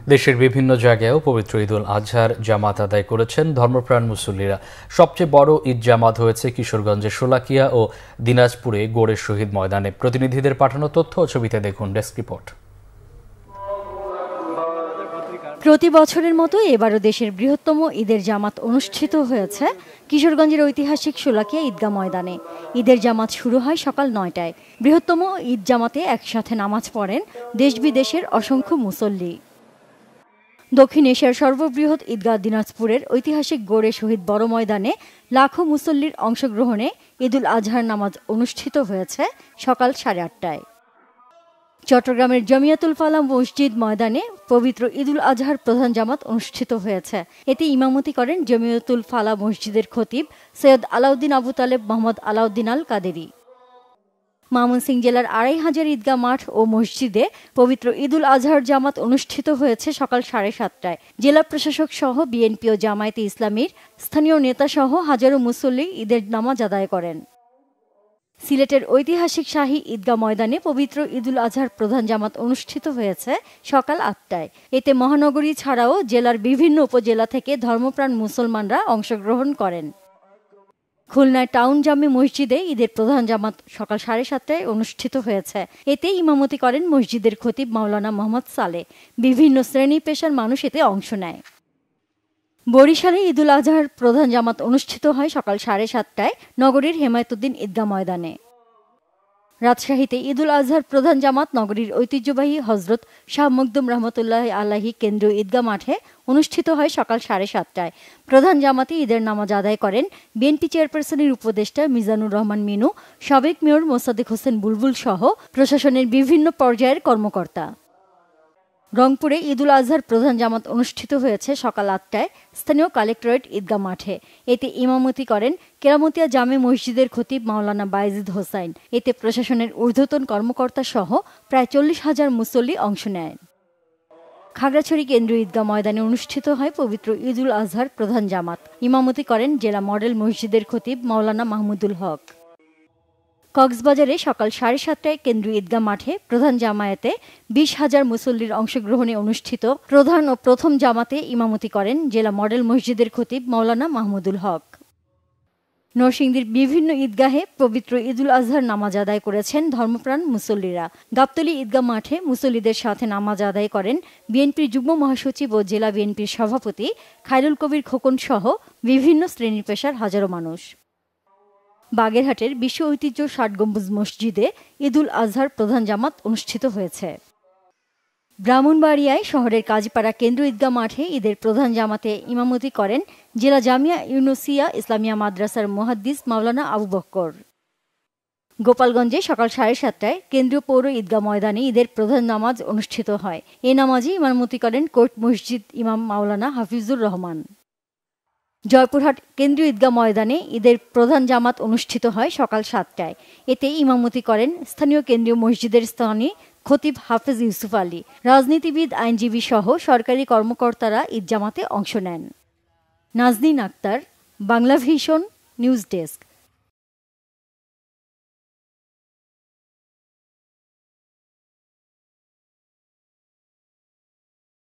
দেশের বিভিন্ন জায়গায়ও পবিত্র ঈদুল আজহার জামাত আদায় করেছেন ধর্মপ্রাণ মুসল্লিরা। সবচেয়ে বড় ঈদ জামাত হয়েছে কিশোরগঞ্জের শোলাকিয়া ও দিনাজপুরে গোড়ের শহীদ ময়দানে। প্রতিনিধিদের পাঠানো তথ্য ও ছবিতে দেখুন ডেস্ক রিপোর্ট। প্রতি বছরের মতো এবারও দেশের বৃহত্তম ঈদের জামাত অনুষ্ঠিত হয়েছে কিশোরগঞ্জের ঐতিহাসিক শোলাকিয়া ঈদগাহ ময়দানে। ঈদের জামাত শুরু হয় সকাল ৯টায়। বৃহত্তম ঈদ জামাতে একসাথে নামাজ পড়েন দেশ বিদেশের অসংখ্য মুসল্লি। দক্ষিণ এশিয়ার সর্ববৃহৎ ঈদগাহ দিনাজপুরের ঐতিহাসিক গোড়ে শহীদ বড় ময়দানে লাখো মুসল্লির অংশগ্রহণে ঈদুল আজহার নামাজ অনুষ্ঠিত হয়েছে সকাল 8:30টায়। চট্টগ্রামের জমিয়াতুল ফালাহ মসজিদ ময়দানে পবিত্র ঈদুল আজহার প্রধান জামাত অনুষ্ঠিত হয়েছে। এতে ইমামতি করেন জমিয়াতুল ফালাহ মসজিদের খতিব সৈয়দ আলাউদ্দিন আবু তালেব মোহাম্মদ আলাউদ্দিন আল কাদেরি। ময়মনসিংহ জেলার ২৫০০ ঈদগাহ মাঠ ও মসজিদে পবিত্র ঈদুল আজহার জামাত অনুষ্ঠিত হয়েছে সকাল 7:30টায়। জেলা প্রশাসক সহ বিএনপি ও জামায়াতে ইসলামীর স্থানীয় নেতা সহ হাজারো মুসল্লি ঈদের নামাজ আদায় করেন। সিলেটের ঐতিহাসিক শাহী ঈদগাহ ময়দানে পবিত্র ঈদুল আজহার প্রধান জামাত অনুষ্ঠিত হয়েছে সকাল 8টায়। এতে মহানগরী ছাড়াও জেলার বিভিন্ন উপজেলা থেকে ধর্মপ্রাণ মুসলমানরা অংশগ্রহণ করেন। খুলনার টাউন জামে মসজিদে ঈদের প্রধান জামাত সকাল 7:30টায় অনুষ্ঠিত হয়েছে। এতে ইমামতি করেন মসজিদের খতিব মাওলানা মোহাম্মদ সালেহ। বিভিন্ন শ্রেণী পেশার মানুষ এতে অংশ নেয়। বরিশালে ঈদুল আজহার প্রধান জামাত অনুষ্ঠিত হয় সকাল 7:30টায় নগরীর হেমায়েতুদ্দিন ঈদগাহ ময়দানে। রাজশাহীতে ঈদুল আজহার প্রধান জামাত নগরীর ঐতিহ্যবাহী হজরত শাহ মখদুম রহমতুল্লাহ আলাহি কেন্দ্রীয় ঈদগাহ মাঠে অনুষ্ঠিত হয় সকাল 7:30টায়। প্রধান জামাতে ঈদের নামাজ আদায় করেন বিএনপি চেয়ারপারসনের উপদেষ্টা মিজানুর রহমান মিনু, সাবেক মেয়র মোসাদ্দেক হোসেন বুলবুল সহ প্রশাসনের বিভিন্ন পর্যায়ের কর্মকর্তা। রংপুরে ঈদুল আজহার প্রধান জামাত অনুষ্ঠিত হয়েছে সকাল 8টায় স্থানীয় কালেক্টরেট ঈদগাহ মাঠে। এতে ইমামতি করেন কেরামতিয়া জামে মসজিদের খতিব মাওলানা বায়েজিদ হোসাইন। এতে প্রশাসনের ঊর্ধ্বতন কর্মকর্তা সহ প্রায় 40,000 মুসল্লি অংশ নেন। খাগড়াছড়ি কেন্দ্রীয় ঈদগাহ ময়দানে অনুষ্ঠিত হয় পবিত্র ঈদুল আজহার প্রধান জামাত। ইমামতি করেন জেলা মডেল মসজিদের খতিব মাওলানা মাহমুদুল হক। কক্সবাজারে সকাল 7:30টায় কেন্দ্রীয় ঈদগাহ মাঠে প্রধান জামায়াতে 20,000 মুসল্লির অংশগ্রহণে অনুষ্ঠিত প্রধান ও প্রথম জামাতে ইমামতি করেন জেলা মডেল মসজিদের খতিব মাওলানা মাহমুদুল হক। নরসিংদীর বিভিন্ন ঈদগাহে পবিত্র ঈদুল আজহার নামাজ আদায় করেছেন ধর্মপ্রাণ মুসল্লিরা। গাবতলী ঈদগাহ মাঠে মুসল্লিদের সাথে নামাজ আদায় করেন বিএনপির যুগ্ম মহাসচিব ও জেলা বিএনপির সভাপতি খায়রুল কবির খোকন সহ বিভিন্ন শ্রেণী পেশার হাজারো মানুষ। বাগেরহাটের বিশ্ব ঐতিহ্য ৬০ গম্বুজ মসজিদে ঈদুল আজহার প্রধান জামাত অনুষ্ঠিত হয়েছে। ব্রাহ্মণবাড়িয়ায় শহরের কাজীপাড়া কেন্দ্রীয় ঈদগাহ মাঠে ঈদের প্রধান জামাতে ইমামতি করেন জেলা জামিয়া ইউনুসিয়া ইসলামিয়া মাদ্রাসার মুহাদ্দিস মাওলানা আবু বক্কর। গোপালগঞ্জে সকাল 7:30টায় কেন্দ্রীয় পৌর ঈদগাহ ময়দানে ঈদের প্রধান নামাজ অনুষ্ঠিত হয়। এ নামাজে ইমামতি করেন কোর্ট মসজিদ ইমাম মাওলানা হাফিজুর রহমান। জয়পুরহাট কেন্দ্রীয় ঈদগাহ ময়দানে ঈদের প্রধান জামাত অনুষ্ঠিত হয় সকাল 7টায়। এতে ইমামতি করেন স্থানীয় কেন্দ্রীয় মসজিদের স্থানীয় খতিব হাফেজ ইউসুফ আলী। রাজনীতিবিদ, আইনজীবী সহ সরকারি কর্মকর্তারা ঈদ জামাতে অংশ নেন। Nazneen Akter, Bangla Vision, news desk.